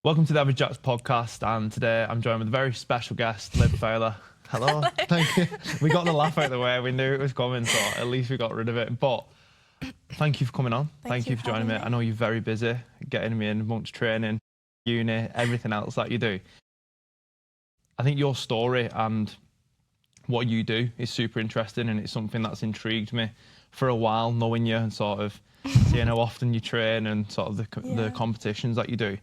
Welcome to the Average Jacks podcast, and today I'm joined with a very special guest, Liv Fowler. Hello. Thank you. We got the laugh out of the way. We knew it was coming, so at least we got rid of it. But thank you for coming on. Thank you for joining me. I know you're very busy, getting me in amongst training, uni, everything else that you do. I think your story and what you do is super interesting, and it's something that's intrigued me for a while, knowing you and sort of seeing how often you train and sort of the competitions that you do.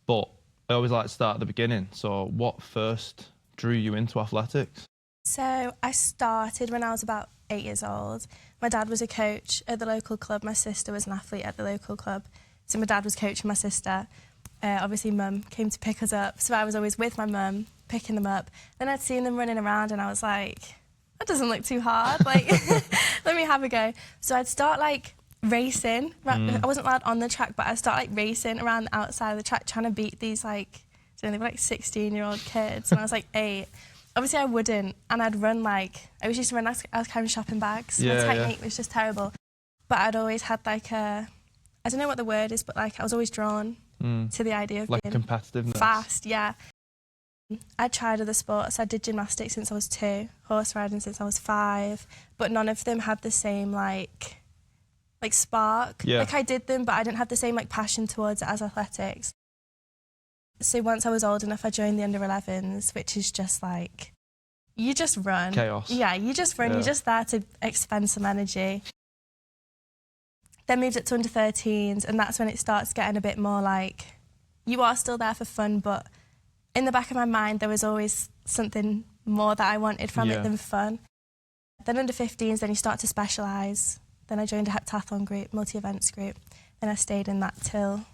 But I always like to start at the beginning. So what first drew you into athletics? So I started when I was about 8 years old. My dad was a coach at the local club. My sister was an athlete at the local club. So my dad was coaching my sister. Obviously, mum came to pick us up. So I was always with my mum, picking them up. Then I'd seen them running around and I was like, that doesn't look too hard. Like, let me have a go. So I'd start like racing. I wasn't allowed on the track, but I'd start like racing around the outside of the track, trying to beat these like, they were like 16-year-old kids, and I was like 8. Obviously I wouldn't, and I'd run like, I was used to run, I was carrying shopping bags. My technique was just terrible. But I'd always had like I don't know what the word is, but like I was always drawn to the idea of like being competitiveness. Fast, yeah. I tried other sports. I did gymnastics since I was 2, horse riding since I was 5, but none of them had the same like spark. Like I did them, but I didn't have the same like passion towards it as athletics. So once I was old enough, I joined the under-11s, which is just like, you just run. Chaos. Yeah, you just run. You're just there to expend some energy. Then moved up to under-13s, and that's when it starts getting a bit more like, you are still there for fun, but in the back of my mind, there was always something more that I wanted from it than fun. Then under-15s, then you start to specialise. Then I joined a heptathlon group, multi-events group, and I stayed in that till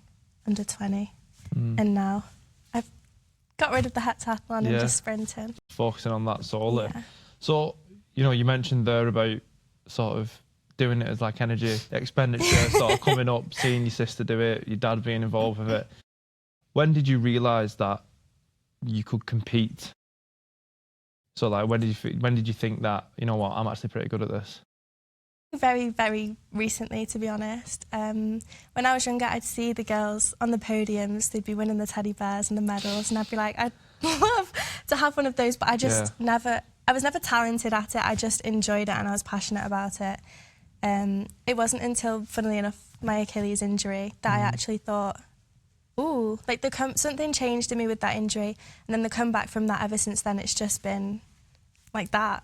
under-20. And now I've got rid of the heptathlon and just sprinting. Focusing on that solely. So, you know, you mentioned there about sort of doing it as like energy expenditure, sort of coming up, seeing your sister do it, your dad being involved with it. When did you realise that you could compete? So like, when did you think that, you know what, I'm actually pretty good at this? Very, very recently, to be honest. When I was younger, I'd see the girls on the podiums. They'd be winning the teddy bears and the medals, and I'd be like, I'd love to have one of those, but I just I was never talented at it. I just enjoyed it and I was passionate about it. It wasn't until, funnily enough, my Achilles injury that I actually thought, ooh, like something changed in me with that injury, and then the comeback from that ever since then, it's just been like that.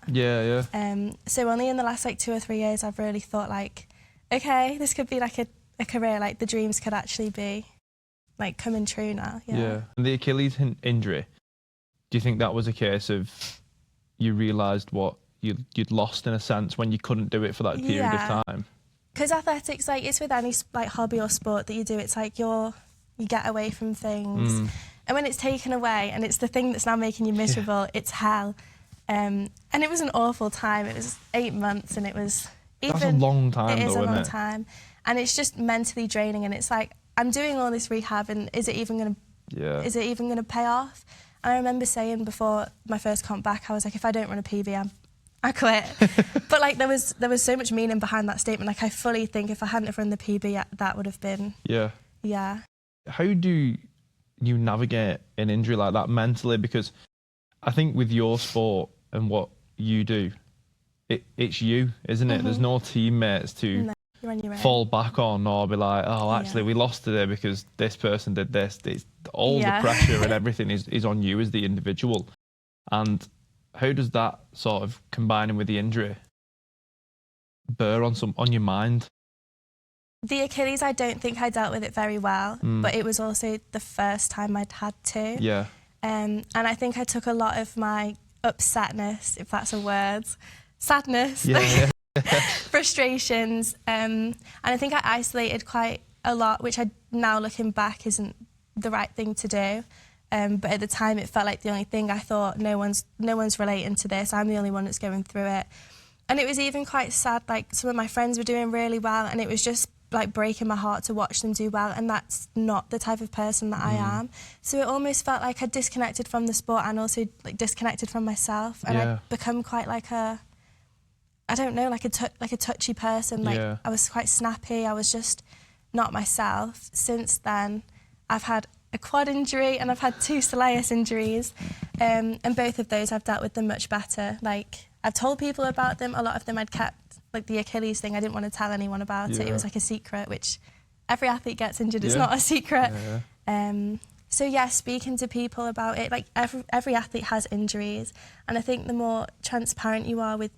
So only in the last like 2 or 3 years I've really thought like, okay, this could be like a career, like the dreams could actually be like coming true now. And the Achilles injury, do you think that was a case of you realised what you'd lost in a sense when you couldn't do it for that period of time? Because athletics, like it's with any like hobby or sport that you do, it's like you get away from things, and when it's taken away and it's the thing that's now making you miserable, it's hell. And it was an awful time. It was 8 months, and it was that's a long time. It is though, a long isn't it? time, and it's just mentally draining. And it's like, I'm doing all this rehab, and is it even gonna pay off? And I remember saying before my first comp back, I was like, if I don't run a PB, I quit. But like there was so much meaning behind that statement. Like I fully think if I hadn't have run the PB, that would have been How do you navigate an injury like that mentally? Because I think with your sport and what you do, it's you, isn't it? There's no teammates to fall back on or be like, oh, actually, we lost today because this person did this. It's all the pressure and everything is on you as the individual. And how does that sort of combining with the injury bear on your mind? The Achilles, I don't think I dealt with it very well, but it was also the first time I'd had to. And I think I took a lot of my upsetness, if that's a word, sadness, frustrations, and I think I isolated quite a lot, which now looking back isn't the right thing to do. But at the time it felt like the only thing. I thought no one's relating to this, I'm the only one that's going through it. And it was even quite sad, like some of my friends were doing really well, and it was just like breaking my heart to watch them do well, and that's not the type of person that I am. So it almost felt like I'd disconnected from the sport and also like disconnected from myself, and I'd become quite like a touchy person. Like I was quite snappy. I was just not myself. Since then, I've had a quad injury and I've had 2 soleus injuries. And both of those I've dealt with them much better. Like, I've told people about them. A lot of them I'd kept, like the Achilles thing, I didn't want to tell anyone about it. It was like a secret, which every athlete gets injured. It's not a secret. So yeah, speaking to people about it, like every athlete has injuries. And I think the more transparent you are with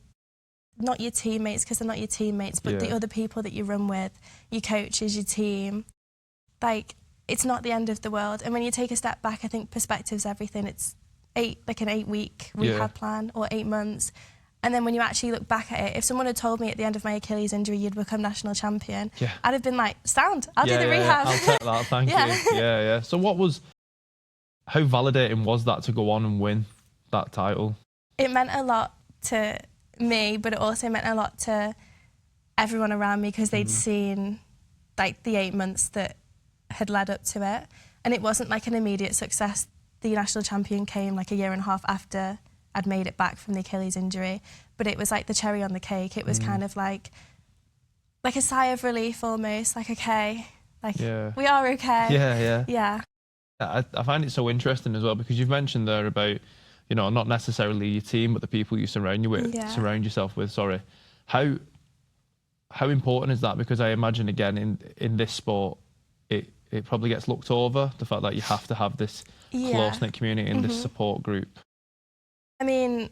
not your teammates, because they're not your teammates, but the other people that you run with, your coaches, your team, like, it's not the end of the world. And when you take a step back, I think perspective's everything. It's an 8-week rehab plan, or 8 months. And then when you actually look back at it, if someone had told me at the end of my Achilles injury you'd become national champion, I'd have been like, sound, I'll do the rehab. I'll take that, thank you. So how validating was that to go on and win that title? It meant a lot to me, but it also meant a lot to everyone around me, because they'd seen like the 8 months that had led up to it. And it wasn't like an immediate success. The national champion came like a year and a half after I'd made it back from the Achilles injury, but it was like the cherry on the cake. It was kind of like a sigh of relief almost, like, okay, like we are okay. Yeah. I find it so interesting as well, because you've mentioned there about, you know, not necessarily your team, but the people you surround yourself with. How important is that? Because I imagine, again, in this sport, it probably gets looked over, the fact that you have to have this close-knit community and this support group. I mean,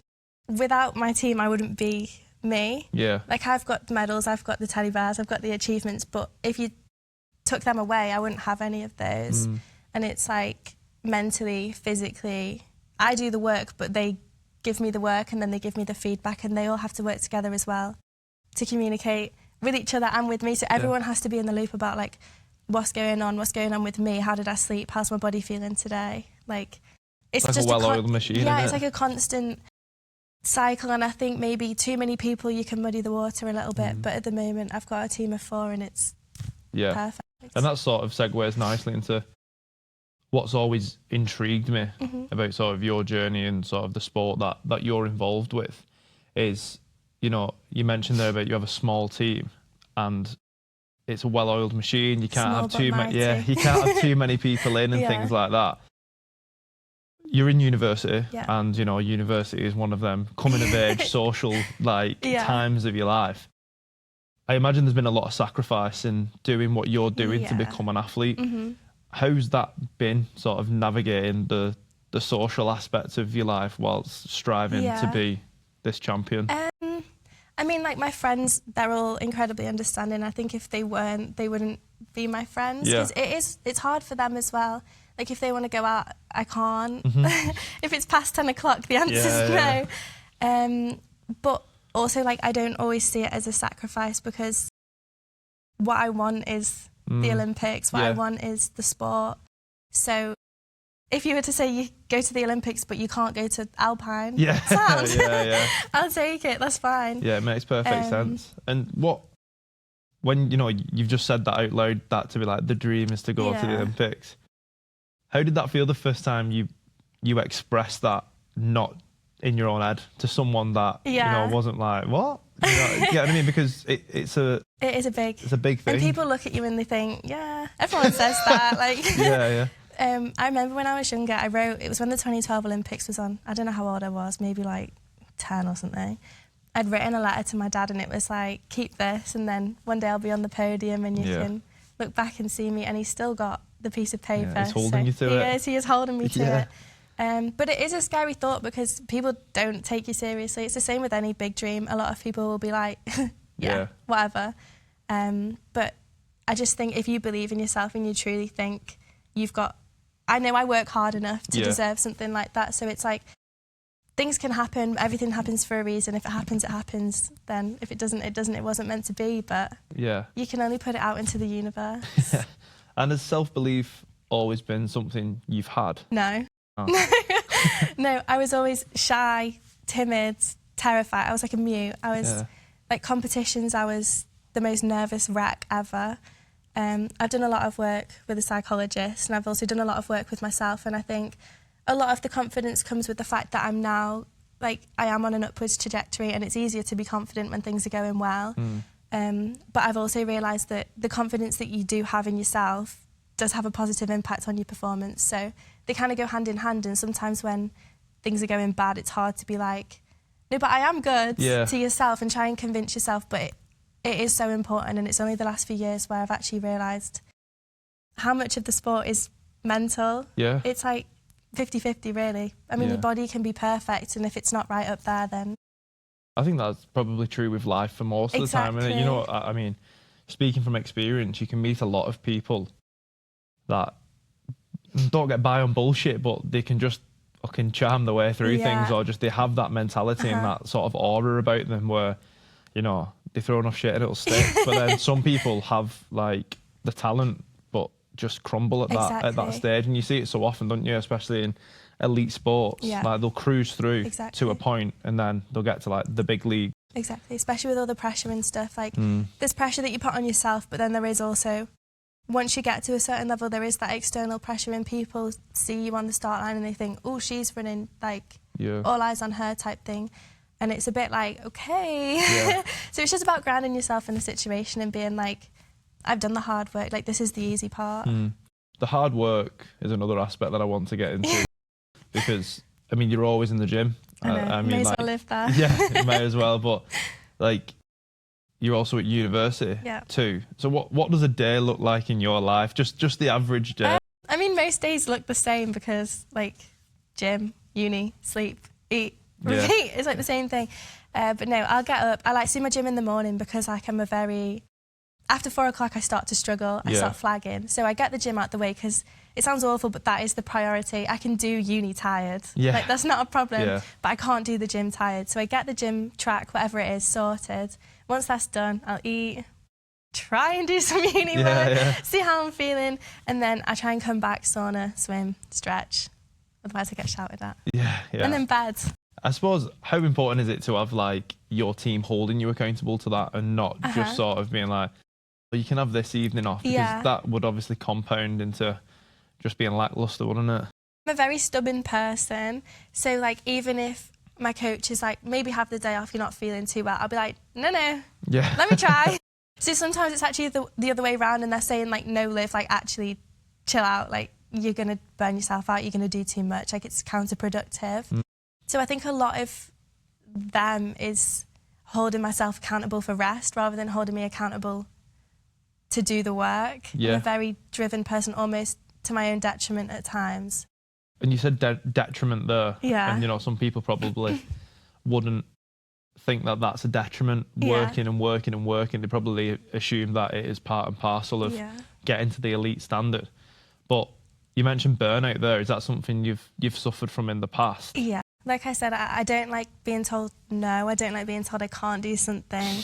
without my team, I wouldn't be me. Like, I've got the medals, I've got the teddy bears, I've got the achievements, but if you took them away, I wouldn't have any of those. And it's like, mentally, physically, I do the work, but they give me the work and then they give me the feedback, and they all have to work together as well to communicate with each other and with me. So everyone has to be in the loop about, like, what's going on with me, how did I sleep, how's my body feeling today? Like, it's like just a well-oiled machine. It's like a constant cycle, and I think maybe too many people, you can muddy the water a little bit, but at the moment I've got a team of 4 and it's perfect. And that sort of segues nicely into what's always intrigued me about sort of your journey and sort of the sport that you're involved with is, you know, you mentioned there about you have a small team and it's a well-oiled machine. You can't have too many. You can't have too many people in and things like that. You're in university, and you know, university is one of them coming of age social times of your life. I imagine there's been a lot of sacrifice in doing what you're doing to become an athlete. How's that been, sort of navigating the social aspects of your life whilst striving to be this champion? I mean, like, my friends, they're all incredibly understanding. I think if they weren't, they wouldn't be my friends. Because it's hard for them as well. Like, if they want to go out, I can't. If it's past 10 o'clock, the answer's no. But also, like, I don't always see it as a sacrifice, because what I want is the Olympics. What I want is the sport. So if you were to say you go to the Olympics but you can't go to Alpine, I'll take it, that's fine. Yeah, it makes perfect sense. And when, you know, you've just said that out loud, that to be like, the dream is to go to the Olympics. How did that feel the first time you expressed that, not in your own head, to someone that, you know, wasn't like, what? You know what I mean? Because it is a big thing. And people look at you and they think, everyone says that. Like, I remember when I was younger, I wrote, it was when the 2012 Olympics was on. I don't know how old I was, maybe like 10 or something. I'd written a letter to my dad and it was like, keep this, and then one day I'll be on the podium and you can look back and see me. And he's still got the piece of paper. He's holding you to it. He is holding me to it. But it is a scary thought, because people don't take you seriously. It's the same with any big dream. A lot of people will be like, whatever. But I just think if you believe in yourself and you truly think you've got... I know I work hard enough to deserve something like that. So it's like, things can happen. Everything happens for a reason. If it happens, it happens. Then if it doesn't, it doesn't. It wasn't meant to be. But you can only put it out into the universe. And has self-belief always been something you've had? No. No, I was always shy, timid, terrified. I was like a mute. I was like, competitions, I was the most nervous wreck ever. I've done a lot of work with a psychologist, and I've also done a lot of work with myself, and I think a lot of the confidence comes with the fact that I'm now, like, I am on an upwards trajectory, and it's easier to be confident when things are going well. But I've also realised that the confidence that you do have in yourself does have a positive impact on your performance. So they kind of go hand in hand, and sometimes when things are going bad, it's hard to be like, no, but I am good to yourself and try and convince yourself, but it is so important. And it's only the last few years where I've actually realised how much of the sport is mental. Yeah. It's like 50-50 really. I mean, your body can be perfect, and if it's not right up there, then... I think that's probably true with life for most of the time. And you know what, I mean, speaking from experience, you can meet a lot of people that don't get by on bullshit, but they can just fucking charm their way through things, or just they have that mentality and that sort of aura about them where, you know, they throw enough shit and it'll stick. But then some people have like the talent but just crumble at that stage, and you see it so often, don't you, especially in elite sports. Like they'll cruise through to a point and then they'll get to like the big league. Exactly, especially with all the pressure and stuff. Like there's pressure that you put on yourself, but then there is also, once you get to a certain level, there is that external pressure, and people see you on the start line and they think, oh, she's running, like all eyes on her type thing. And it's a bit like, okay. So it's just about grounding yourself in the situation and being like, I've done the hard work, like this is the easy part. The hard work is another aspect that I want to get into because, I mean, you're always in the gym. I mean, may as well live there. Yeah, you may as well, but like, you're also at university too. So what does a day look like in your life? Just the average day? I mean, most days look the same because like gym, uni, sleep, eat, repeat. It's like the same thing. But no, I'll get up. I like to do my gym in the morning because like I'm a very... After 4 o'clock, I start to struggle. I start flagging. So I get the gym out the way because it sounds awful, but that is the priority. I can do uni tired. Like, that's not a problem. But I can't do the gym tired. So I get the gym track, whatever it is, sorted. Once that's done, I'll eat, try and do some uni work, see how I'm feeling. And then I try and come back, sauna, swim, stretch. Otherwise, I get shouted at. And then bed. I suppose, how important is it to have, like, your team holding you accountable to that and not just sort of being like, well, you can have this evening off, because that would obviously compound into just being lacklustre, wouldn't it? I'm a very stubborn person, so like even if my coach is like, maybe have the day off, you're not feeling too well, I'll be like, no, let me try. So sometimes it's actually the other way around, and they're saying like, no, Liv, like actually chill out, like you're going to burn yourself out, you're going to do too much, like it's counterproductive. So I think a lot of them is holding myself accountable for rest rather than holding me accountable to do the work. I'm a very driven person, almost to my own detriment at times. And you said detriment there. And, you know, some people probably wouldn't think that that's a detriment, working and working and working. They probably assume that it is part and parcel of getting to the elite standard. But you mentioned burnout there. Is that something you've suffered from in the past? Yeah. Like I said, I don't like being told no. I don't like being told I can't do something.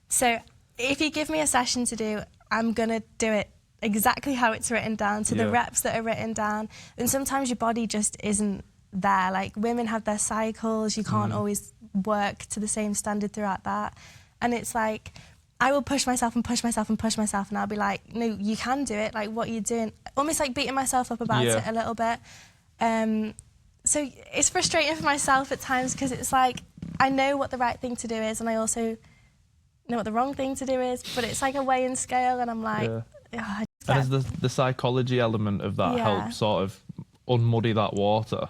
So if you give me a session to do, I'm going to do it exactly how it's written down, to the reps that are written down. And sometimes your body just isn't there. Like, women have their cycles. You can't always work to the same standard throughout that. And it's like, I will push myself and push myself and push myself, and I'll be like, no, you can do it. Like, what are you doing? Almost like beating myself up about it a little bit. So it's frustrating for myself at times because it's like, I know what the right thing to do is, and I also know what the wrong thing to do is, but it's like a weighing scale, and I'm like... And does the psychology element of that help sort of unmuddy that water?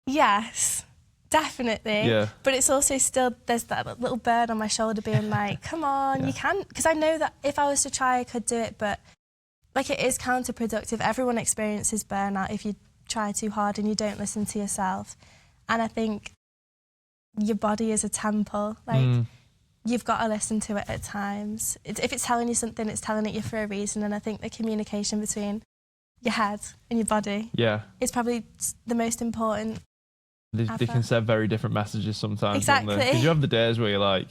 Yes, definitely. But it's also still, there's that little bird on my shoulder being like, come on, you can... Because I know that if I was to try, I could do it, but like it is counterproductive. Everyone experiences burnout if you try too hard and you don't listen to yourself. And I think your body is a temple. Like, you've got to listen to it at times. If it's telling you something, it's telling it you for a reason. And I think the communication between your head and your body is probably the most important. They can send very different messages sometimes. Exactly. Because you have the days where you're like,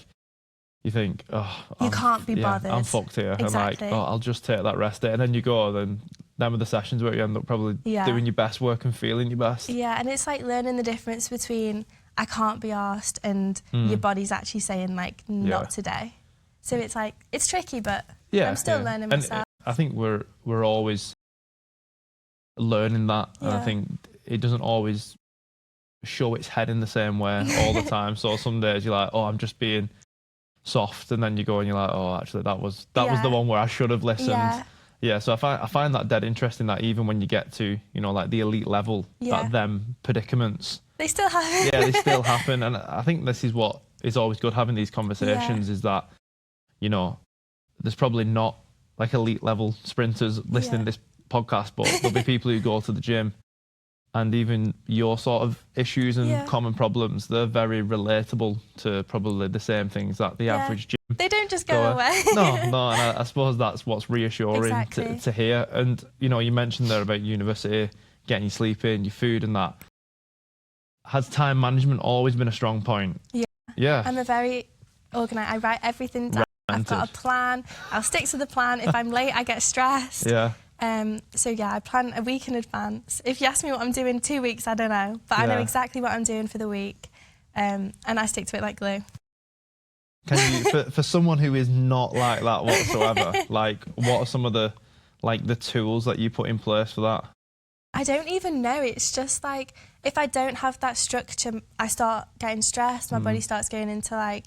you think, oh, you can't be bothered. I'm fucked here. Exactly. I'm like, oh, I'll just take that rest day. And then you go, then them are the sessions where you end up probably doing your best work and feeling your best. Yeah, and it's like learning the difference between I can't be arsed and your body's actually saying like, not today. So it's like, it's tricky, but I'm still learning myself. I think we're always learning that. And I think it doesn't always show its head in the same way all the time. So some days you're like, oh, I'm just being soft, and then you go and you're like, oh, actually that was the one where I should have listened. Yeah, so I find that dead interesting that even when you get to, you know, like the elite level, Yeah. that them predicaments, They still happen. yeah, they still happen. And I think this is what is always good having these conversations is that, you know, there's probably not like elite level sprinters listening to this podcast, but there'll be people who go to the gym and even your sort of issues and common problems, they're very relatable to probably the same things that the average gym. They don't just go away. No, and I suppose that's what's reassuring to hear. And, you know, you mentioned there about university, getting your sleep in, your food and that. Has time management always been a strong point? Yeah. Yeah. I'm a very organised. I write everything down. I've got a plan. I'll stick to the plan. If I'm late, I get stressed. Yeah. So yeah, I plan a week in advance. If you ask me what I'm doing 2 weeks, I don't know. But I know exactly what I'm doing for the week. And I stick to it like glue. Can you, for someone who is not like that whatsoever, like what are some of the tools that you put in place for that? I don't even know. It's just like if I don't have that structure, I start getting stressed. My body starts going into like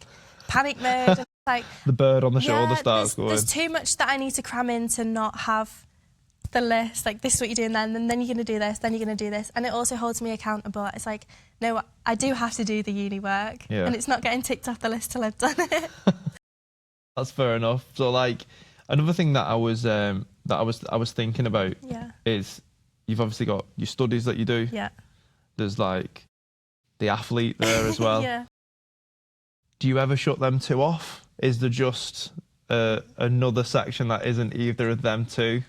panic mode. And like the bird on the shoulder starts going. There's too much that I need to cram in to not have the list. Like this is what you're doing then, and then you're going to do this, then you're going to do this. And it also holds me accountable. It's like, no, I do have to do the uni work, and it's not getting ticked off the list till I've done it. That's fair enough. So like another thing that I was thinking about is you've obviously got your studies that you do. Yeah. There's like the athlete there as well. Yeah. Do you ever shut them two off? Is there just another section that isn't either of them two?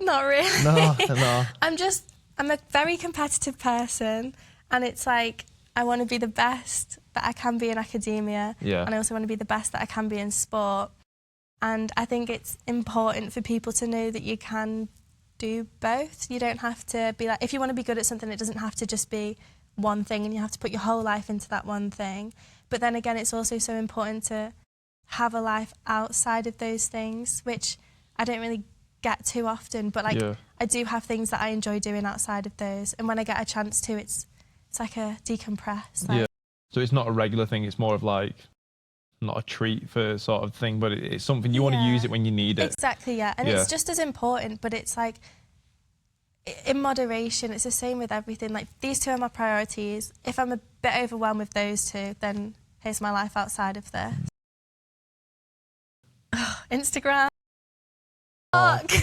Not really. No. I'm a very competitive person, and it's like I want to be the best that I can be in academia, and I also want to be the best that I can be in sport. And I think it's important for people to know that you can do both. You don't have to be like, if you want to be good at something, it doesn't have to just be one thing and you have to put your whole life into that one thing. But then again, it's also so important to have a life outside of those things, which I don't really get too often, but like I do have things that I enjoy doing outside of those, and when I get a chance to, it's like a decompress. Like, so it's not a regular thing, it's more of like not a treat for sort of thing, but it's something you want to use it when you need it. Exactly, and it's just as important, but it's like in moderation. It's the same with everything. Like these two are my priorities. If I'm a bit overwhelmed with those two, then here's my life outside of this. Instagram. I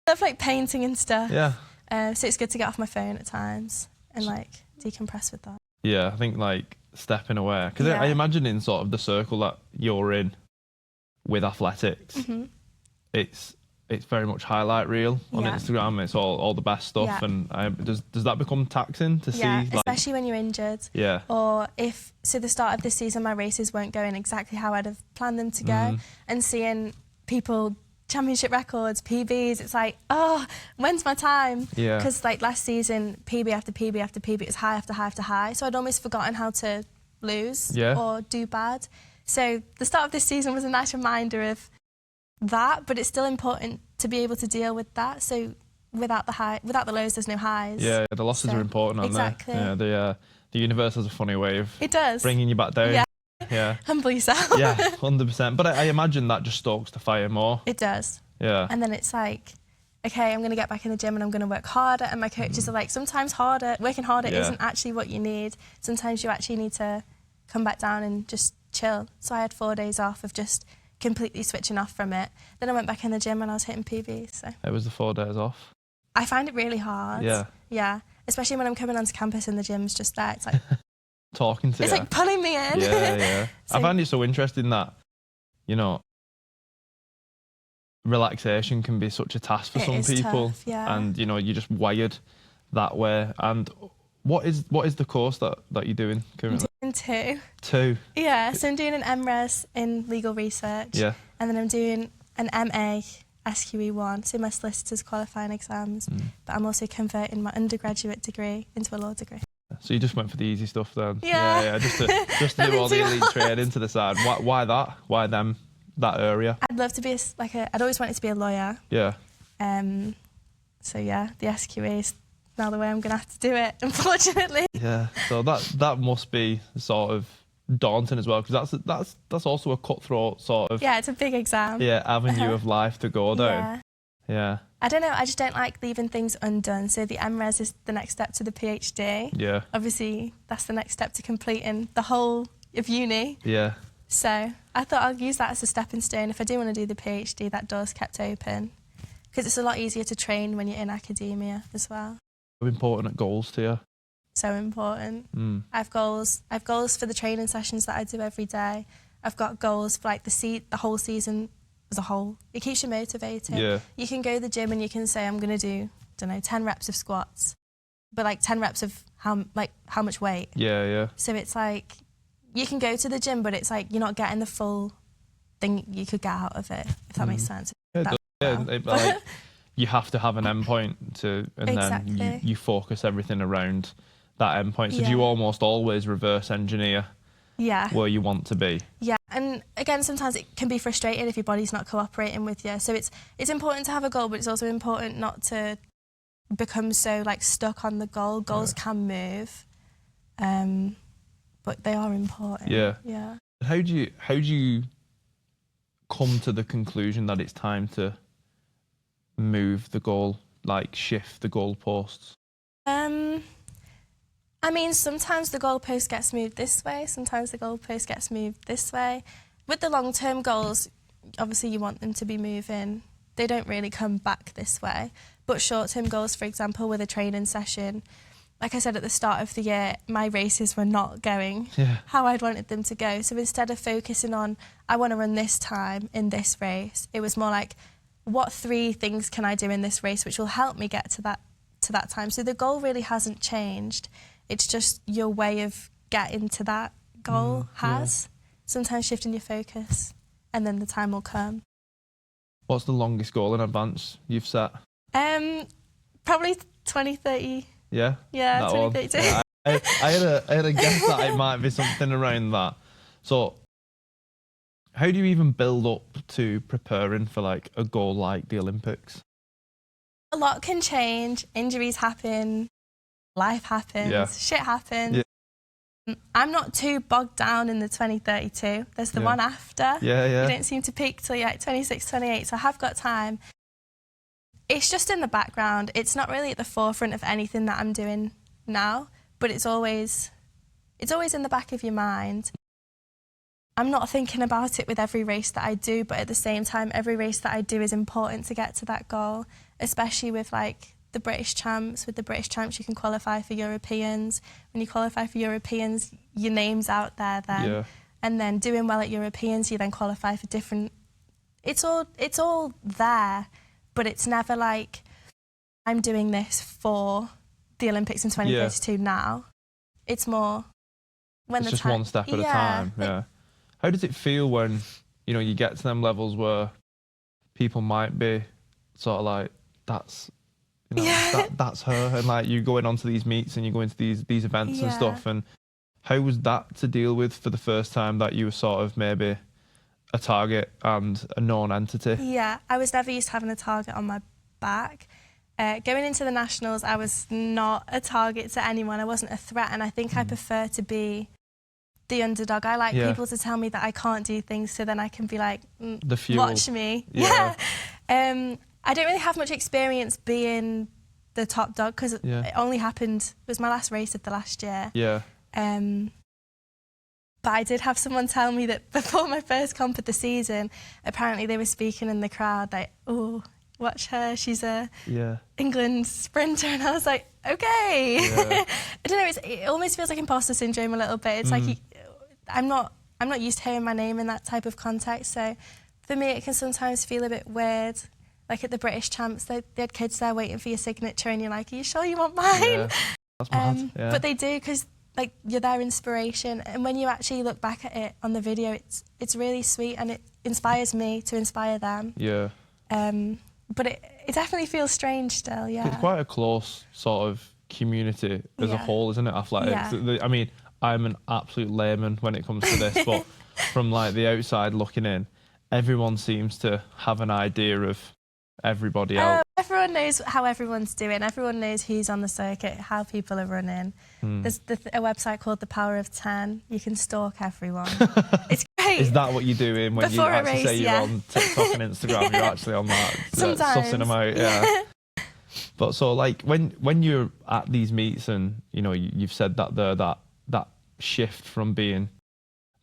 love like painting and stuff. So it's good to get off my phone at times and like decompress with that. I think like stepping away, because I imagine in sort of the circle that you're in with athletics, it's very much highlight reel on Instagram. It's all the best stuff, and does that become taxing to see? Like, especially when you're injured. Or if the start of this season my races weren't going exactly how I'd have planned them to go, and seeing people championship records, PBs, it's like, oh, when's my time? Because like last season, PB after PB after PB, it was high after high after high, so I'd almost forgotten how to lose or do bad. So the start of this season was a nice reminder of that, but it's still important to be able to deal with that. So without the lows, there's no highs. The losses are important, aren't they? The universe has a funny way of bringing you back down. Humble yourself. 100%. But I imagine that just stokes the fire more. It does. And then it's like, okay, I'm going to get back in the gym and I'm going to work harder. And my coaches are like, sometimes working harder isn't actually what you need. Sometimes you actually need to come back down and just chill. So I had 4 days off of just completely switching off from it. Then I went back in the gym and I was hitting PBs. So it was the 4 days off. I find it really hard. Yeah. Especially when I'm coming onto campus and the gym's just there. It's like talking to you. It's like pulling me in. So, I find it so interesting that, you know, relaxation can be such a task for some people. Tough, and, you know, you're just wired that way. And what is the course that you're doing currently? I'm doing two. Yeah, so I'm doing an MRes in legal research. And then I'm doing an MA SQE1, so my solicitor's qualifying exams. But I'm also converting my undergraduate degree into a law degree. So you just went for the easy stuff then? Just to do all the elite training to the side. Why that? Why that area? I'd love to be I'd always wanted to be a lawyer. So yeah, the SQE is now the way I'm going to have to do it, unfortunately. So that must be sort of daunting as well, because that's also a cutthroat sort of Yeah, it's a big exam. avenue of life to go down. Yeah. I don't know, I just don't like leaving things undone. So the MRes is the next step to the PhD. Yeah. Obviously, that's the next step to completing the whole of uni. Yeah. So I thought I'll use that as a stepping stone. If I do want to do the PhD, that door's kept open. Because it's a lot easier to train when you're in academia as well. How important are goals to you? So important. I've goals for the training sessions that I do every day. I've got goals for like the whole season as a whole. It keeps you motivated. Yeah. You can go to the gym and you can say, I'm going to do, 10 reps of squats, but like 10 reps of how much weight. Yeah, yeah. So it's like, you can go to the gym, but it's like you're not getting the full thing you could get out of it, if that makes sense. Like, you have to have an endpoint and Exactly. then you focus everything around that endpoint. So do you almost always reverse engineer where you want to be? Yeah, and again, sometimes it can be frustrating if your body's not cooperating with you. So it's important to have a goal, but it's also important not to become so like stuck on the goal. Goals can move, but they are important. Yeah. Yeah. How do you come to the conclusion that it's time to move the goal, like shift the goalposts? I mean, sometimes the goalpost gets moved this way, sometimes the goalpost gets moved this way. With the long-term goals, obviously you want them to be moving. They don't really come back this way. But short-term goals, for example, with a training session, like I said at the start of the year, my races were not going how I'd wanted them to go. So instead of focusing on, I want to run this time in this race, it was more like, what 3 things can I do in this race which will help me get to that time? So the goal really hasn't changed. It's just your way of getting to that goal has. Sometimes shifting your focus and then the time will come. What's the longest goal in advance you've set? Probably 2030. Yeah? Yeah, that 2032. Yeah, I had a guess that it might be something around that. So how do you even build up to preparing for like a goal like the Olympics? A lot can change. Injuries happen. Life happens. Shit happens. I'm not too bogged down in the 2032. There's the one after. You don't seem to peak till you're like 26, 28, so I have got time. It's just in the background. It's not really at the forefront of anything that I'm doing now, but it's always in the back of your mind. I'm not thinking about it with every race that I do, but at the same time, every race that I do is important to get to that goal, especially with like the British champs. With the British champs, you can qualify for Europeans. When you qualify for Europeans, your name's out there then. And then doing well at Europeans, you then qualify for different... It's all there, but it's never like, I'm doing this for the Olympics in 2032 now. It's more when it's the just time... one step at a time. How does it feel when, you get to them levels where people might be sort of like, that's her, and like you going onto these meets and you go into these events and stuff, and how was that to deal with for the first time that you were sort of maybe a target and a known entity? Yeah, I was never used to having a target on my back. Going into the nationals, I was not a target to anyone. I wasn't a threat, and I think I prefer to be the underdog. I like people to tell me that I can't do things, so then I can be like, the fuel. Watch me. I don't really have much experience being the top dog because it only happened, it was my last race of the last year. But I did have someone tell me that before my first comp of the season, apparently they were speaking in the crowd like, oh, watch her, she's a England sprinter. And I was like, okay. I don't know, it almost feels like imposter syndrome a little bit. It's like, I'm not used to hearing my name in that type of context. So for me, it can sometimes feel a bit weird. Like at the British champs, they had kids there waiting for your signature and you're like, are you sure you want mine? That's mad. But they do, because like you're their inspiration, and when you actually look back at it on the video, it's really sweet and it inspires me to inspire them. But it definitely feels strange still. It's quite a close sort of community as a whole, isn't it, athletics? I mean, I'm an absolute layman when it comes to this, but from like the outside looking in, everyone seems to have an idea of everybody else. I everyone knows how everyone's doing. Everyone knows who's on the circuit, how people are running. There's a website called The Power of 10. You can stalk everyone. It's great. Is that what you're doing when Before you a actually race, say you're yeah. on TikTok and Instagram? You're actually on that, Sometimes. sussing them out, yeah. But so, like, when you're at these meets and, you know, you've said that that shift from being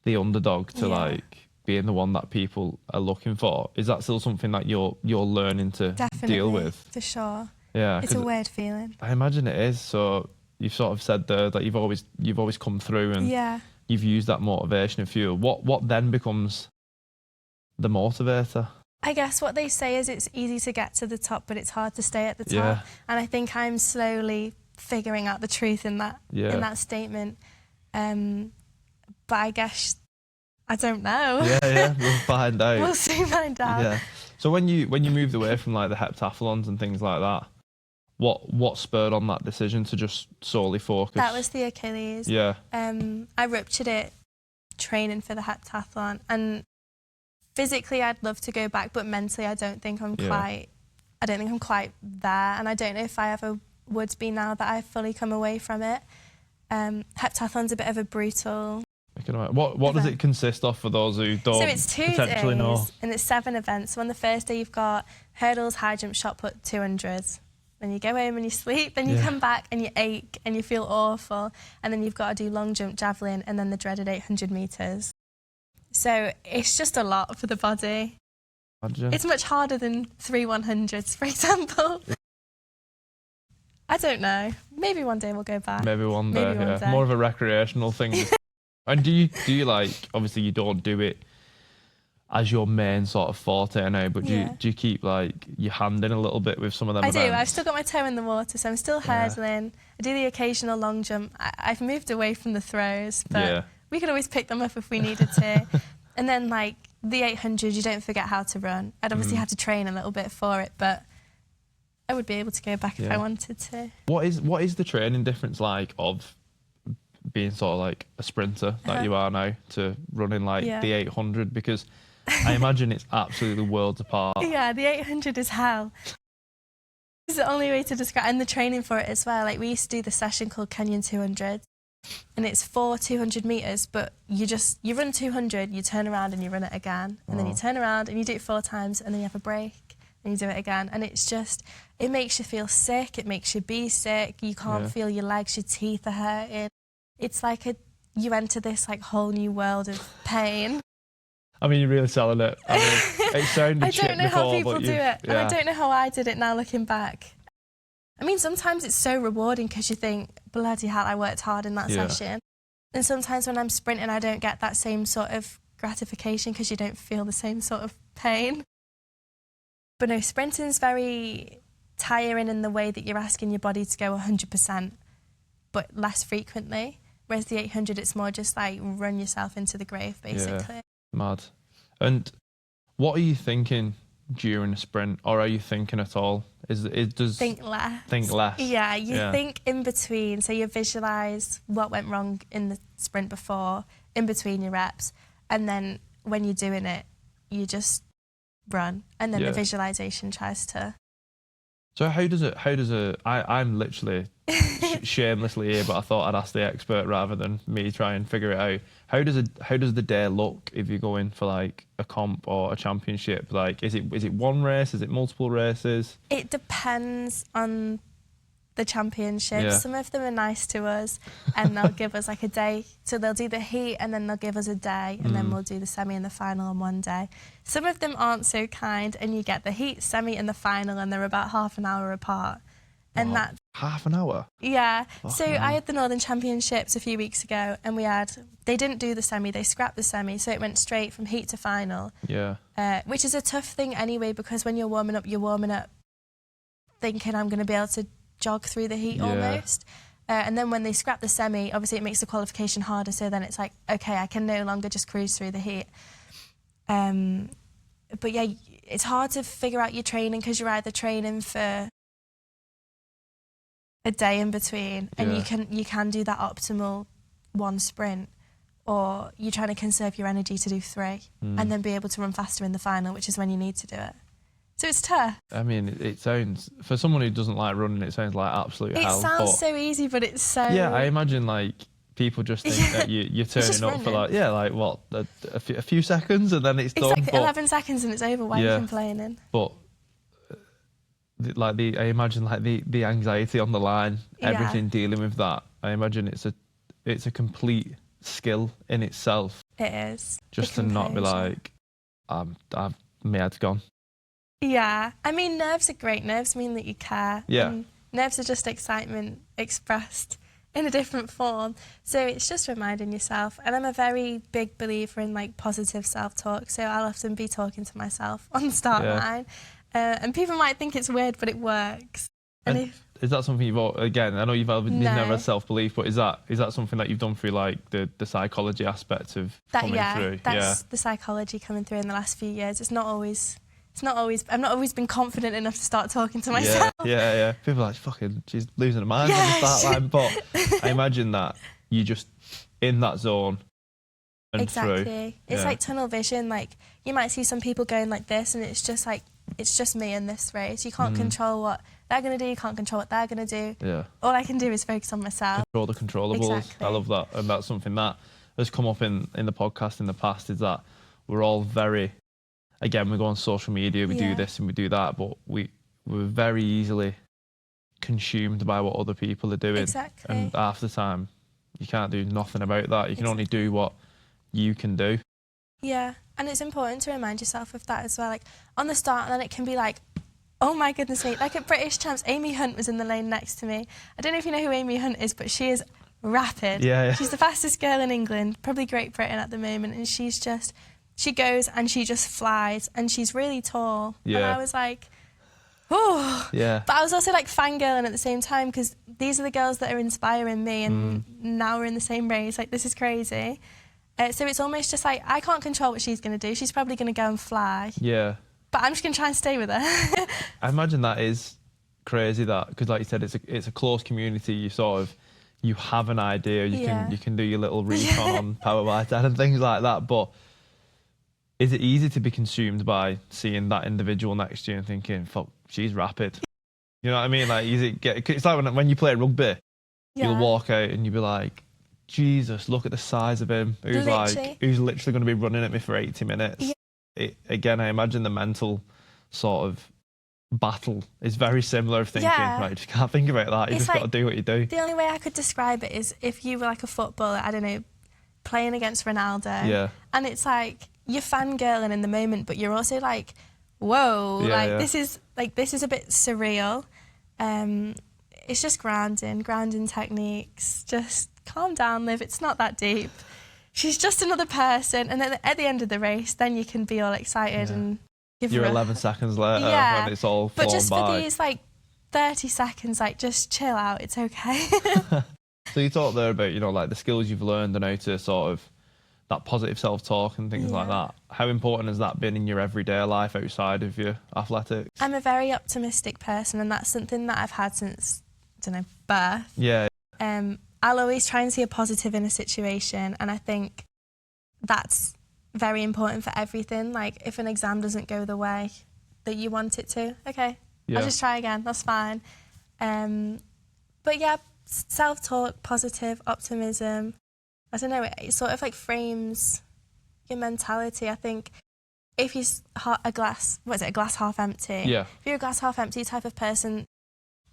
the underdog to, like, being the one that people are looking for, is that still something that you're learning to deal with? For sure. Yeah. It's a weird feeling. I imagine it is. So you've sort of said there that you've always come through and you've used that motivation and fuel. What then becomes the motivator? I guess what they say is it's easy to get to the top, but it's hard to stay at the top. Yeah. And I think I'm slowly figuring out the truth in that statement. But I guess I don't know. Yeah, we'll find out. We'll soon find out. Yeah. So when you moved away from like the heptathlons and things like that, what spurred on that decision to just solely focus? That was the Achilles. Yeah. I ruptured it training for the heptathlon, and physically I'd love to go back, but mentally I don't think I'm quite there, and I don't know if I ever would be now that I've fully come away from it. Heptathlon's a bit of a brutal. What does it consist of for those who don't So it's 2 potentially days, know? and it's 7 events. So on the first day you've got hurdles, high jump, shot put, 200s. Then you go home and you sleep, then you come back and you ache and you feel awful, and then you've got to do long jump, javelin, and then the dreaded 800 metres. So it's just a lot for the body. Imagine. It's much harder than 3 100s, for example. I don't know. Maybe one day we'll go back. Maybe one day. More of a recreational thing. And do you like, obviously you don't do it as your main sort of forte now, but do you keep like your hand in a little bit with some of them events? I do. I've still got my toe in the water, so I'm still hurdling. I do the occasional long jump. I've moved away from the throws, but we could always pick them up if we needed to. And then like the 800, you don't forget how to run. I'd obviously have to train a little bit for it, but I would be able to go back if I wanted to. What is the training difference like of being sort of like a sprinter that you are now to running like the 800? Because I imagine it's absolutely worlds apart. Yeah, the 800 is hell. It's the only way to describe, and the training for it as well. Like we used to do the session called Kenyan 200, and it's 4 200 metres, but you run 200, you turn around and you run it again, and then you turn around and you do it 4 times, and then you have a break and you do it again, and it's just, it makes you feel sick, it makes you be sick, you can't feel your legs, your teeth are hurting. It's like you enter this like whole new world of pain. I mean, you're really selling it. I mean, it sounded shit before, I don't know how people do it, and I don't know how I did it now looking back. I mean, sometimes it's so rewarding because you think, bloody hell, I worked hard in that session. And sometimes when I'm sprinting, I don't get that same sort of gratification because you don't feel the same sort of pain. But no, sprinting's very tiring in the way that you're asking your body to go 100%, but less frequently. Whereas the 800, it's more just like run yourself into the grave, basically. Yeah, mad. And what are you thinking during a sprint, or are you thinking at all? Think less. Think less. Yeah, you think in between. So you visualise what went wrong in the sprint before, in between your reps, and then when you're doing it, you just run, and then the visualisation tries to. So I'm literally shamelessly here, but I thought I'd ask the expert rather than me try and figure it out. How does the day look if you're going for like a comp or a championship? Like, is it one race? Is it multiple races? It depends on the championship. Yeah. Some of them are nice to us, and they'll give us like a day. So they'll do the heat, and then they'll give us a day, and then we'll do the semi and the final on one day. Some of them aren't so kind, and you get the heat, semi, and the final, and they're about half an hour apart. And that's half an hour? Yeah. So I had the Northern Championships a few weeks ago, and they didn't do the semi, they scrapped the semi, so it went straight from heat to final. Yeah. Which is a tough thing anyway, because when you're warming up thinking I'm going to be able to jog through the heat almost. And then when they scrap the semi, obviously it makes the qualification harder, so then it's like, okay, I can no longer just cruise through the heat. But yeah, it's hard to figure out your training because you're either training for a day in between, and you can do that optimal one sprint, or you're trying to conserve your energy to do 3 and then be able to run faster in the final, which is when you need to do it. So it's tough. I mean, it sounds, for someone who doesn't like running, it sounds like absolute hell. It sounds but so easy, but it's so... yeah, I imagine like people just think that you're turning just up for running. like what, a few seconds and then it's done. Exactly, But 11 seconds and it's over. Why are you complaining? But I imagine like the anxiety on the line, everything dealing with that. I imagine it's a complete skill in itself. It is. Just to not be like, I've my head's gone. Yeah, I mean, nerves are great. Nerves mean that you care. Yeah. And nerves are just excitement expressed in a different form. So it's just reminding yourself. And I'm a very big believer in like positive self-talk. So I'll often be talking to myself on the start line. And people might think it's weird, but it works. And is that something again, I know you've never had self-belief, but is that something that you've done through like the psychology aspect of coming through? That's the psychology coming through in the last few years. I've not always been confident enough to start talking to myself. Yeah. People are like, fucking, she's losing her mind on the start line. But I imagine that you just in that zone and exactly. through. It's like tunnel vision. Like you might see some people going like this, and it's just me in this race. You can't control what they're going to do. You can't control what they're going to do. Yeah. All I can do is focus on myself. Control the controllables. Exactly. I love that, and that's something that has come up in the podcast in the past. Is that we're all very, again, we go on social media, we do this and we do that, but we're very easily consumed by what other people are doing. Exactly. And half the time, you can't do nothing about that. You can only do what you can do. Yeah, and it's important to remind yourself of that as well. Like on the start, and then it can be like, oh my goodness me, like at British Champs, Amy Hunt was in the lane next to me. I don't know if you know who Amy Hunt is, but she is rapid. Yeah. She's the fastest girl in England, probably Great Britain at the moment, and she goes and she just flies, and she's really tall. Yeah. And I was like, oh. Yeah. But I was also like fangirling at the same time, because these are the girls that are inspiring me, and now we're in the same race. Like, this is crazy. So it's almost just like, I can't control what she's going to do. She's probably going to go and fly. Yeah. But I'm just going to try and stay with her. I imagine that is crazy, that, because like you said, it's a close community. You have an idea, you can do your little recon on Power by 10 and things like that, but is it easy to be consumed by seeing that individual next to you and thinking, fuck, she's rapid? You know what I mean? Like, it's like when you play rugby, you'll walk out and you'll be like, Jesus, look at the size of him. Who's literally going to be running at me for 80 minutes. Yeah. Again, I imagine the mental sort of battle is very similar, of thinking, right, you just can't think about that. You just got to do what you do. The only way I could describe it is if you were like a footballer, I don't know, playing against Ronaldo. Yeah. And it's like, you're fangirling in the moment, but you're also like, whoa, this is a bit surreal. It's just grounding techniques. Just calm down, Liv. It's not that deep. She's just another person. And then at the end of the race, then you can be all excited and give her 11 seconds later when it's all flown by. But just for these like 30 seconds, like just chill out. It's okay. So you talked there about, like the skills you've learned and how to sort of that positive self-talk and things like that. How important has that been in your everyday life outside of your athletics? I'm a very optimistic person, and that's something that I've had since, I don't know, birth. Yeah. I'll always try and see a positive in a situation, and I think that's very important for everything. Like, if an exam doesn't go the way that you want it to, okay, I'll just try again, that's fine. But yeah, self-talk, positive, optimism, I don't know, it sort of like frames your mentality. I think if you're a glass half empty? Yeah. If you're a glass half empty type of person,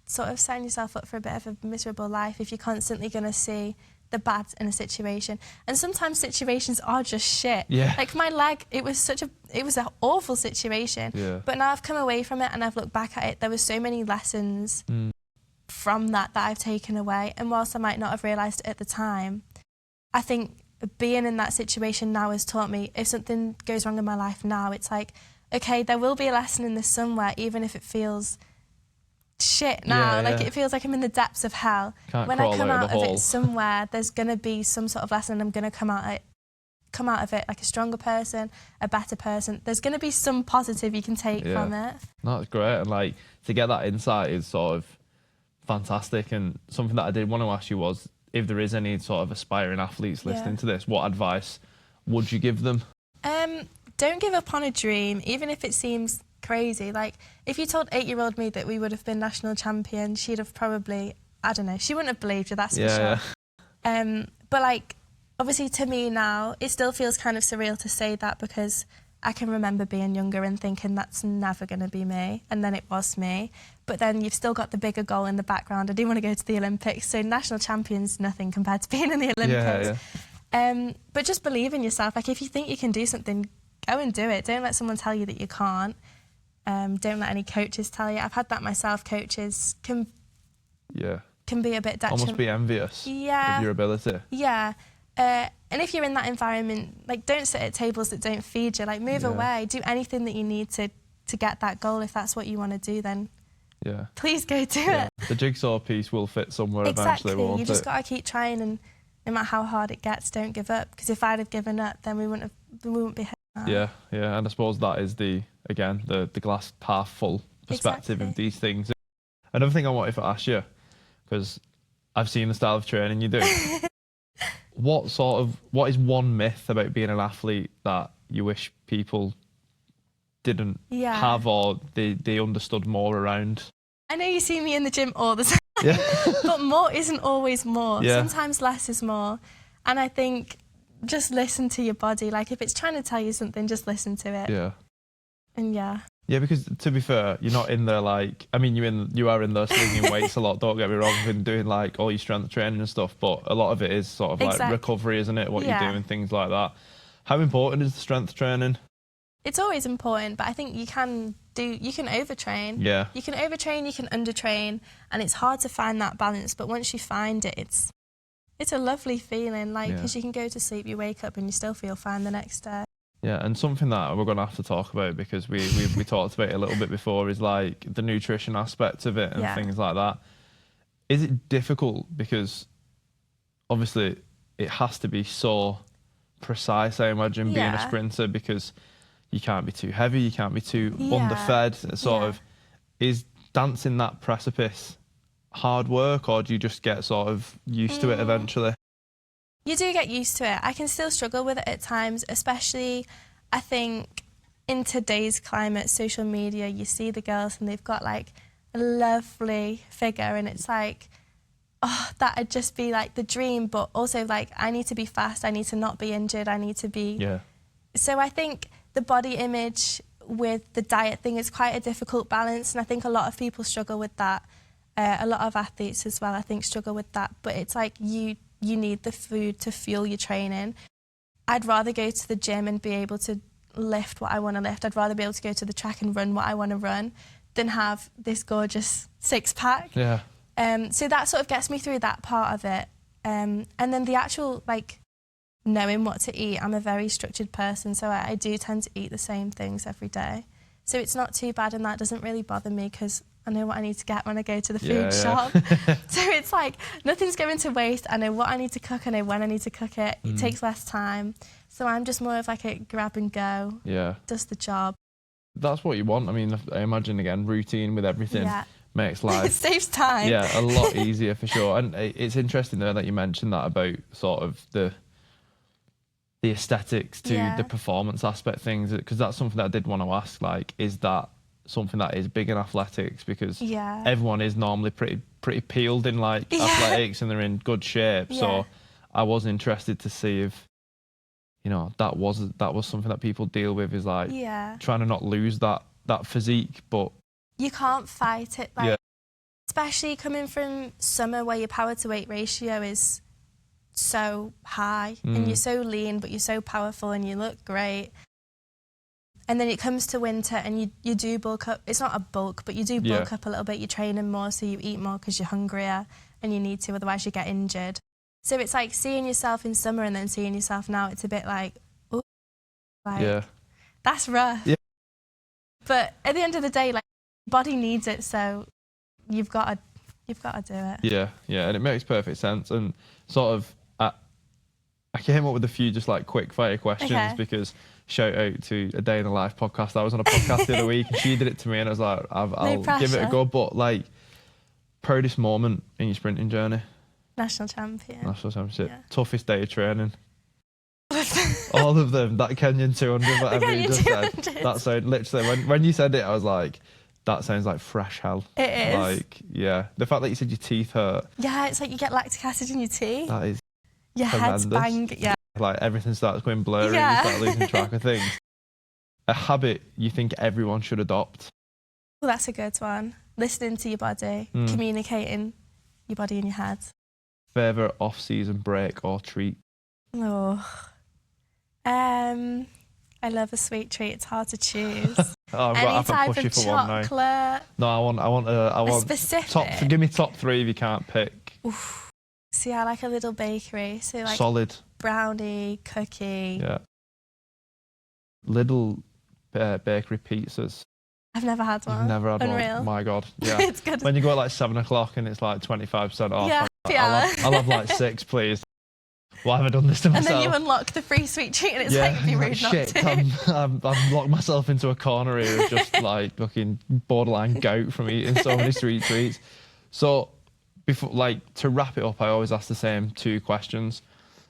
sort of setting yourself up for a bit of a miserable life if you're constantly going to see the bad in a situation. And sometimes situations are just shit. Yeah. Like my leg, it was an awful situation. Yeah. But now I've come away from it and I've looked back at it, there were so many lessons from that I've taken away. And whilst I might not have realised it at the time, I think being in that situation now has taught me, if something goes wrong in my life now, it's like, okay, there will be a lesson in this somewhere, even if it feels shit now. Like it feels like I'm in the depths of hell. When I come out of it somewhere, there's going to be some sort of lesson, and I'm going to come out of it like a stronger person, a better person. There's going to be some positive you can take from it. No, that's great. And like, to get that insight is sort of fantastic. And something that I did want to ask you was, if there is any sort of aspiring athletes listening to this, what advice would you give them? Don't give up on a dream, even if it seems crazy. Like, if you told 8-year-old me that we would have been national champions, she'd have probably, I don't know, she wouldn't have believed you, that's for sure. Yeah. But like, obviously to me now, it still feels kind of surreal to say that, because I can remember being younger and thinking that's never going to be me, and then it was me. But then you've still got the bigger goal in the background. I do want to go to the Olympics, so national champions, nothing compared to being in the Olympics. Yeah. But just believe in yourself. Like, if you think you can do something, go and do it. Don't let someone tell you that you can't. Don't let any coaches tell you. I've had that myself. Coaches can be a bit detrimental. Almost be envious of your ability. Yeah. And if you're in that environment, like, don't sit at tables that don't feed you. Like, move away. Do anything that you need to get that goal. If that's what you want to do, then please go do it. The jigsaw piece will fit somewhere eventually, won't it? You just got to keep trying, and no matter how hard it gets, don't give up. Because if I'd have given up, then we wouldn't be here now. Yeah. And I suppose that is the glass half full perspective of these things. Another thing I wanted to ask you, because I've seen the style of training you do. What is one myth about being an athlete that you wish people didn't have, or they understood more around? I know you see me in the gym all the time, but more isn't always more. Sometimes less is more. And I think just listen to your body. Like, if it's trying to tell you something, just listen to it. And Yeah, because to be fair, you're not in there like, I mean, you are in there slinging weights a lot, don't get me wrong, and doing like all your strength training and stuff, but a lot of it is sort of like recovery, isn't it? What you do and things like that. How important is the strength training? It's always important, but I think you can overtrain. Yeah. You can overtrain, you can undertrain, and it's hard to find that balance, but once you find it, it's a lovely feeling, like, because you can go to sleep, you wake up and you still feel fine the next day. Yeah, and something that we're going to have to talk about, because we talked about it a little bit before, is like the nutrition aspect of it and things like that. Is it difficult? Because obviously it has to be so precise, I imagine, being a sprinter, because you can't be too heavy, you can't be too underfed. Sort of, is dancing that precipice hard work, or do you just get sort of used to it eventually? You do get used to it. I can still struggle with it at times, especially, I think, in today's climate, social media, you see the girls and they've got like a lovely figure, and it's like, oh, that'd just be like the dream, but also like, I need to be fast, I need to not be injured, I need to be... So I think the body image with the diet thing is quite a difficult balance, and I think a lot of people struggle with that. A lot of athletes as well, I think, struggle with that, but it's like you need the food to fuel your training. I'd rather go to the gym and be able to lift what I want to lift. I'd rather be able to go to the track and run what I want to run than have this gorgeous six-pack. So that sort of gets me through that part of it. And then the actual, like, knowing what to eat. I'm a very structured person, so I do tend to eat the same things every day. So it's not too bad, and that doesn't really bother me, because I know what I need to get when I go to the food shop. So it's like, nothing's going to waste. I know what I need to cook, I know when I need to cook it. It takes less time. So I'm just more of like a grab and go. Does the job. That's what you want. I mean, I imagine, again, routine with everything makes life... It saves time. A lot easier for sure. And it's interesting though that you mentioned that about sort of the aesthetics to the performance aspect things, because that's something that I did want to ask, like, is that something that is big in athletics? Because everyone is normally pretty peeled in like athletics, and they're in good shape. So I was interested to see if, you know, that was something that people deal with, is like trying to not lose that physique, but you can't fight it, like, especially coming from summer where your power to weight ratio is so high and you're so lean, but you're so powerful and you look great. And then it comes to winter and you do bulk up. It's not a bulk, but you do bulk up a little bit. You're training more, so you eat more because you're hungrier and you need to, otherwise you get injured. So it's like seeing yourself in summer and then seeing yourself now, it's a bit like, ooh, like, that's rough. But at the end of the day, like, body needs it, so you've got to do it. And it makes perfect sense. And sort of, I came up with a few just like quick fire questions because shout out to A Day in the Life podcast. I was on a podcast the other week and she did it to me, and I was like, I'll give it a go. But like, proudest moment in your sprinting journey? National champion. National championship. Toughest day of training? All of them. That Kenyan 200, whatever you just said. 200. That sound literally. When you said it, I was like, that sounds like fresh hell. It is. Like, yeah. The fact that you said your teeth hurt. Yeah, it's like you get lactic acid in your teeth. That is Your head's horrendous. bang. Yeah. Like everything starts going blurry. Yeah. You start losing track of things. A habit you think everyone should adopt. Well, that's a good one. Listening to your body, communicating your body and your head. Favourite off-season break or treat? Oh. I love a sweet treat. It's hard to choose. Oh, Any I can type push you of for one now. chocolate. No, I want specific. give me top 3 if you can't pick. Oof. See, I like a little bakery. So like Solid. brownie, cookie. Yeah. Little bakery pizzas. I've never had one. You've never had Unreal. one. My God. Yeah. It's good. When you go at like 7 o'clock and it's like 25% off. Yeah, I'll have like 6, please. Why have I done this to myself? And then you unlock the free sweet treat and it's like, it'd be rude not shit, to. I've locked myself into a corner here of just like fucking borderline gout from eating so many sweet treats. So, before, like, to wrap it up, I always ask the same 2 questions.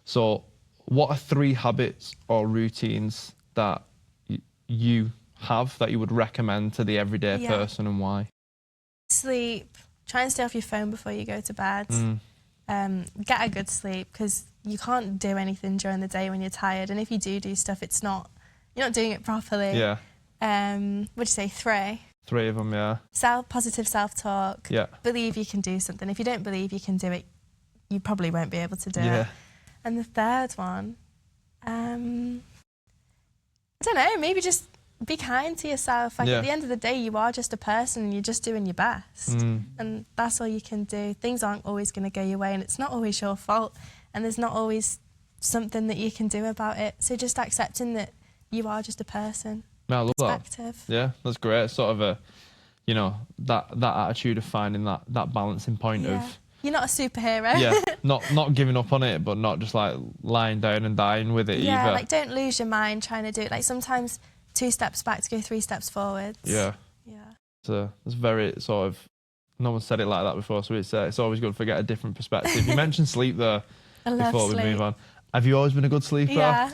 So, what are 3 habits or routines that you have that you would recommend to the everyday person, and why? Sleep. Try and stay off your phone before you go to bed. Get a good sleep, because you can't do anything during the day when you're tired, and if you do stuff, you're not doing it properly. Yeah. What'd you say, 3? 3 of them, yeah. Positive self-talk. Yeah. Believe you can do something. If you don't believe you can do it, you probably won't be able to do it. And the 3rd one, I don't know, maybe just be kind to yourself. Like at the end of the day, you are just a person and you're just doing your best. And that's all you can do. Things aren't always going to go your way, and it's not always your fault, and there's not always something that you can do about it. So just accepting that you are just a person. No, I love that. Yeah, that's great. Sort of a, you know, that attitude of finding that balancing point of... You're not a superhero. Yeah, not giving up on it, but not just like lying down and dying with it either. Yeah, like don't lose your mind trying to do it. Like sometimes 2 steps back to go 3 steps forwards. Yeah. Yeah. So it's very sort of, no one said it like that before, so it's always good to get a different perspective. You mentioned sleep there before we move on. Have you always been a good sleeper? Yeah.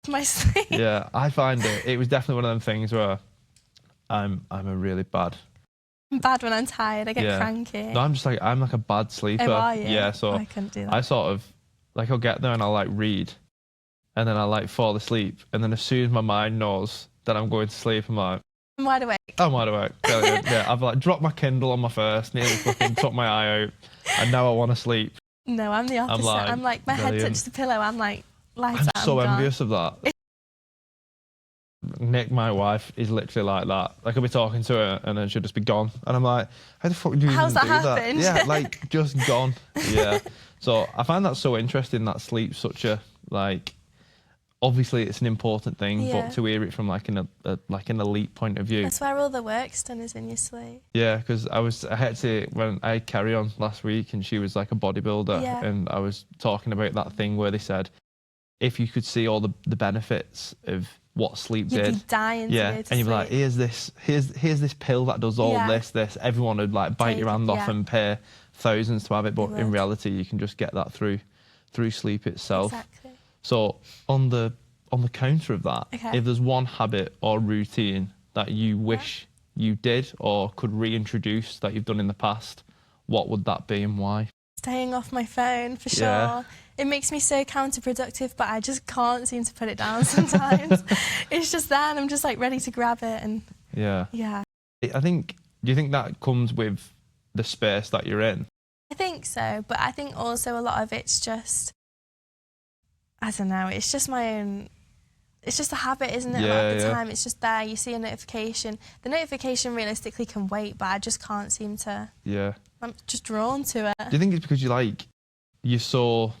My sleep. Yeah, I find it was definitely one of them things where I'm a really bad. I'm bad when I'm tired. I get cranky. No, I'm like a bad sleeper. Oh, are you? Yeah, so I couldn't do that. I sort of like, I'll get there and I'll like read, and then I'll like fall asleep, and then as soon as my mind knows that I'm going to sleep, I'm like, I'm wide awake. I'm wide awake. Brilliant. Yeah, I've like dropped my Kindle on my first, nearly fucking took my eye out, and now I want to sleep. No, I'm the opposite. I'm like my head touched the pillow. I'm like, lights out. I'm so envious of that. Nick, my wife, is literally like that. Like, I'll be talking to her and then she'll just be gone. And I'm like, how the fuck do you How's even that do happened? that? Yeah, like, just gone. Yeah. So I find that so interesting, that sleep's such a, like, obviously it's an important thing, but to hear it from like an elite point of view. That's where all the work's done, is in your sleep. Yeah, because I had to, when I had Carrie on last week and she was like a bodybuilder, and I was talking about that thing where they said, if you could see all the benefits of what sleep did. You'd be dying to go to sleep. And you'd be like, here's this pill that does all this. Everyone would like bite your hand off and pay thousands to have it, but in reality you can just get that through sleep itself. Exactly. So on the counter of that, if there's one habit or routine that you wish you did or could reintroduce that you've done in the past, what would that be and why? Staying off my phone, for sure. It makes me so counterproductive, but I just can't seem to put it down sometimes. It's just there and I'm just like ready to grab it. And yeah. I think, do you think that comes with the space that you're in? I think so, but I think also a lot of it's just, I don't know, it's just my own, it's just a habit, isn't it? A lot of the time it's just there, you see a notification. The notification realistically can wait, but I just can't seem to, I'm just drawn to it. Do you think it's because you're so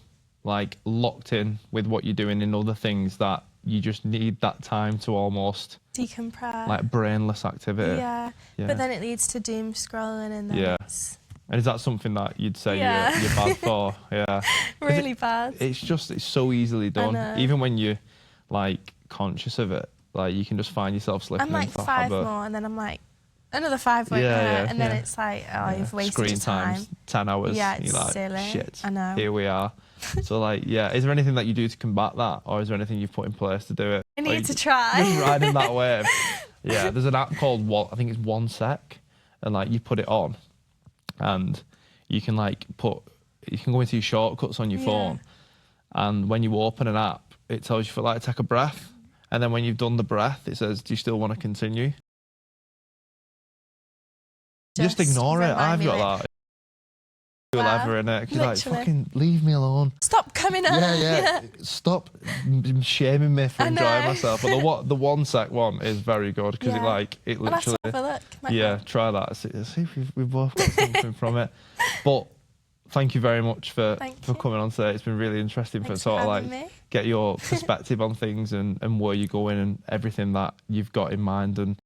like locked in with what you're doing in other things that you just need that time to almost decompress, like brainless activity? Yeah. But then it leads to doom scrolling and then and is that something that you'd say you're bad for? Yeah. Really bad. It's so easily done. Even when you're like conscious of it, like you can just find yourself slipping I'm like into 5 habit. more and then I'm like, another 5 won't hurt. And then yeah. it's like, oh, you've wasted Screen your time. time's 10 hours. Yeah, it's You're like, silly. shit, I know. here we are. So like, yeah, is there anything that you do to combat that, or is there anything you've put in place to do it? I need to Just try. riding that wave. Yeah, there's an app called I think it's 1 Sec, and like you put it on, and you can like go into your shortcuts on your phone, and when you open an app, it tells you for like take a breath, and then when you've done the breath, it says, do you still want to continue? Just ignore it. I've got that. Ever in it. You're like, fucking leave me alone. Stop coming up. Yeah. Stop shaming me for enjoying myself. But the 1 Sec one is very good because it literally. I'll have to have a look. Try that. See if we've both got something from it. But thank you very much for coming on today. It's been really interesting for sort of like get your perspective on things and where you're going and everything that you've got in mind. And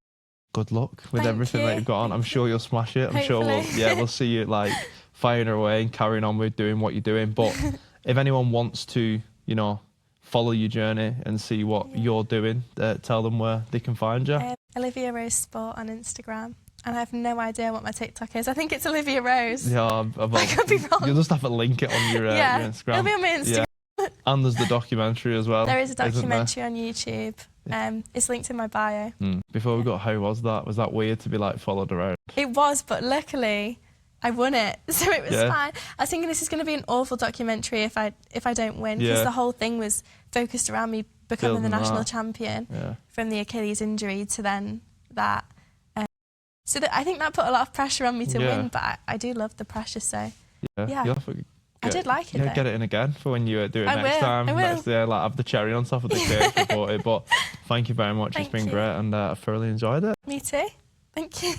good luck with everything that you've got on. I'm sure you'll smash it. I'm sure we'll see you like firing away and carrying on with doing what you're doing. But if anyone wants to, follow your journey and see what you're doing, tell them where they can find you. Olivia Rose Sport on Instagram. And I have no idea what my TikTok is. I think it's Olivia Rose. Yeah, I could be wrong. You'll just have to link it on your Instagram. It'll be on my Instagram. Yeah. And there's the documentary as well. There is a documentary on YouTube. It's linked in my bio. Before we got, how was that? Was that weird to be like followed around? It was, but luckily I won it, so it was fine. I was thinking this is going to be an awful documentary if I don't win, because the whole thing was focused around me becoming the national champion from the Achilles injury to then that. So I think that put a lot of pressure on me to win, but I do love the pressure. So I did like it. Get it in again for when you do it next time. I will. Like have the cherry on top of the cake for it. But thank you very much. It's been great, and I thoroughly enjoyed it. Me too. Thank you.